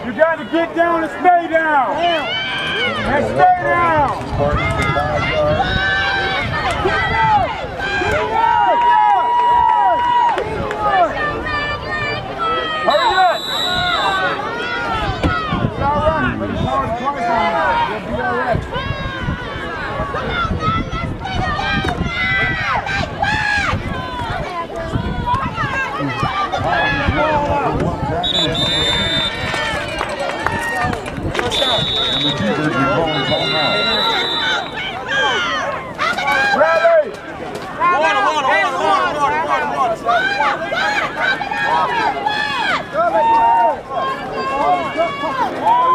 You got to get down and stay down. And stay down. Hurry up. It's all right, but it's hard to twice on that. You'll be all right. And the T-Birds are calling timeout. Ready! Water. Go,